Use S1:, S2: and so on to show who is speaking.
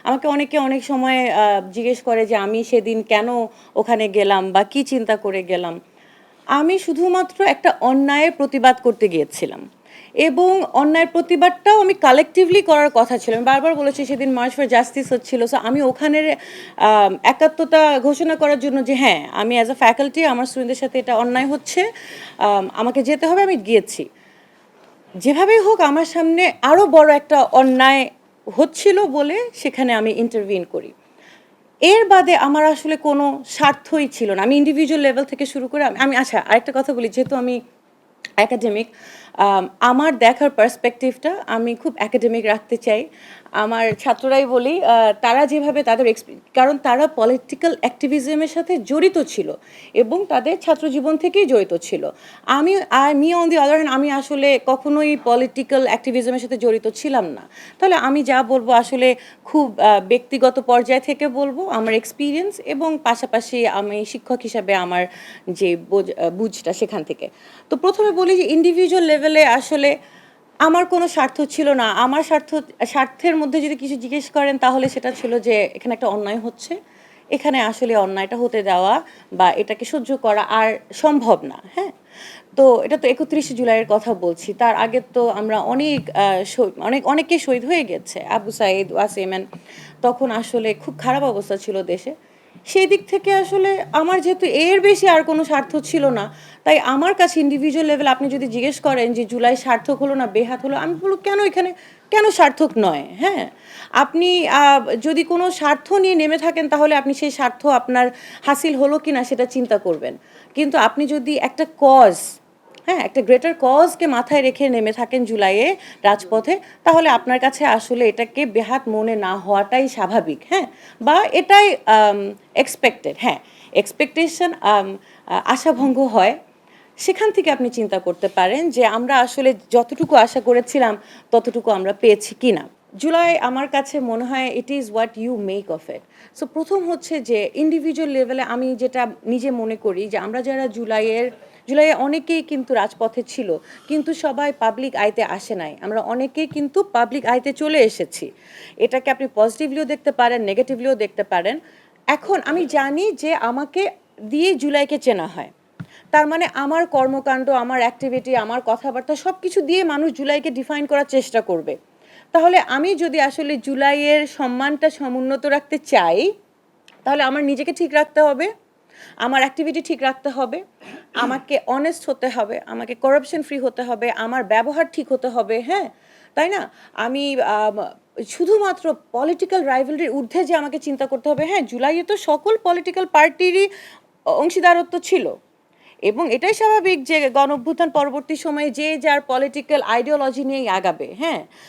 S1: আমাকে অনেকে অনেক সময় জিজ্ঞেস করে যে আমি সেদিন কেন ওখানে গেলাম বা কি চিন্তা করে গেলাম। আমি শুধুমাত্র একটা অন্যায়ের প্রতিবাদ করতে গিয়েছিলাম এবং অন্যায়ের প্রতিবাদটাও আমি কালেকটিভলি করার কথা ছিল। আমি বারবার বলেছি সেদিন মার্চ ফর জাস্টিস হচ্ছিল, সো আমি ওখানের একাত্মতা ঘোষণা করার জন্য যে হ্যাঁ আমি অ্যাজ আ ফ্যাকাল্টি আমার স্টুডেন্টদের সাথে এটা অন্যায় হচ্ছে, আমাকে যেতে হবে, আমি গিয়েছি। যেভাবেই হোক আমার সামনে আরও বড় একটা অন্যায় হচ্ছিল বলে সেখানে আমি ইন্টারভিন করি। এর বাদে আমার আসলে কোনো স্বার্থই ছিল না। আমি ইন্ডিভিজুয়াল লেভেল থেকে শুরু করে আমি আচ্ছা আরেকটা কথা বলি, যেহেতু আমি অ্যাকাডেমিক, আমার দেখার পার্সপেক্টিভটা আমি খুব অ্যাকাডেমিক রাখতে চাই। আমার ছাত্ররাই বলি তারা যেভাবে তাদের কারণ তারা পলিটিক্যাল অ্যাক্টিভিজমের সাথে জড়িত ছিল এবং তাদের ছাত্রজীবন থেকেই জড়িত ছিল। আমি অন দি আদার হ্যান্ড আমি আসলে কখনোই পলিটিক্যাল অ্যাক্টিভিজমের সাথে জড়িত ছিলাম না। তাহলে আমি যা বলবো আসলে খুব ব্যক্তিগত পর্যায় থেকে বলবো, আমার এক্সপিরিয়েন্স এবং পাশাপাশি আমি শিক্ষক হিসাবে আমার যে বুঝটা সেখান থেকে। তো প্রথমে বলি যে ইন্ডিভিজুয়াল লেভেলে আসলে আমার কোনো স্বার্থ ছিল না। আমার স্বার্থের মধ্যে যদি কিছু জিজ্ঞেস করেন তাহলে সেটা ছিল যে এখানে একটা অন্যায় হচ্ছে, এখানে আসলে অন্যায়টা হতে দেওয়া বা এটাকে সহ্য করা আর সম্ভব না। হ্যাঁ, তো এটা তো 31শে জুলাইয়ের কথা বলছি, তার আগে তো আমরা অনেকে শহীদ হয়ে গেছে, আবু সাইদ, ওয়াসিম, তখন আসলে খুব খারাপ অবস্থা ছিল দেশে। সেই দিক থেকে আসলে আমার যেহেতু এর বেশি আর কোনো স্বার্থ ছিল না, তাই আমার কাছে ইন্ডিভিজুয়াল লেভেল আপনি যদি জিজ্ঞেস করেন যে জুলাই সার্থক হলো না বেহাত হলো, আমি বলবো কেন এখানে কেন সার্থক নয়। হ্যাঁ, আপনি যদি কোনো স্বার্থ নিয়ে নেমে থাকেন তাহলে আপনি সেই স্বার্থ আপনার হাসিল হলো কি না সেটা চিন্তা করবেন। কিন্তু আপনি যদি একটা কজ, হ্যাঁ একটা গ্রেটার কজকে মাথায় রেখে নেমে থাকেন জুলাইয়ে রাজপথে, তাহলে আপনার কাছে আসলে এটাকে বেহাত মনে না হওয়াটাই স্বাভাবিক। হ্যাঁ, বা এটাই এক্সপেক্টেড। হ্যাঁ, এক্সপেকটেশন আশাভঙ্গ হয়, সেখান থেকে আপনি চিন্তা করতে পারেন যে আমরা আসলে যতটুকু আশা করেছিলাম ততটুকু আমরা পেয়েছি কি না। জুলাই আমার কাছে মনে হয় it is what you make of it. So প্রথম হচ্ছে যে ইন্ডিভিজুয়াল লেভেলে আমি যেটা নিজে মনে করি যে আমরা যারা জুলাইয়ে অনেকেই কিন্তু রাজপথে ছিল, কিন্তু সবাই পাবলিক আইতে আসে নাই। আমরা অনেকেই কিন্তু পাবলিক আইতে চলে এসেছি। এটাকে আপনি পজিটিভলিও দেখতে পারেন, নেগেটিভলিও দেখতে পারেন। এখন আমি জানি যে আমাকে দিয়ে জুলাইকে চেনা হয়, তার মানে আমার কর্মকাণ্ড, আমার অ্যাক্টিভিটি, আমার কথাবার্তা সব কিছু দিয়ে মানুষ জুলাইকে ডিফাইন করার চেষ্টা করবে। তাহলে আমি যদি আসলে জুলাইয়ের সম্মানটা সমুন্নত রাখতে চাই, তাহলে আমার নিজেকে ঠিক রাখতে হবে, আমার অ্যাক্টিভিটি ঠিক রাখতে হবে, আমাকে অনেস্ট হতে হবে, আমাকে করাপশন ফ্রি হতে হবে, আমার ব্যবহার ঠিক হতে হবে। হ্যাঁ, তাই না? আমি শুধুমাত্র পলিটিক্যাল রাইভালরির ঊর্ধ্বে যে আমাকে চিন্তা করতে হবে। হ্যাঁ, জুলাইয়ে তো সকল পলিটিক্যাল পার্টিরই অংশীদারত্ব ছিল এবং এটাই স্বাভাবিক যে গণ অভ্যুত্থান পরবর্তী সময়ে যে যার পলিটিক্যাল আইডিওলজি নিয়েই আগাবে। হ্যাঁ,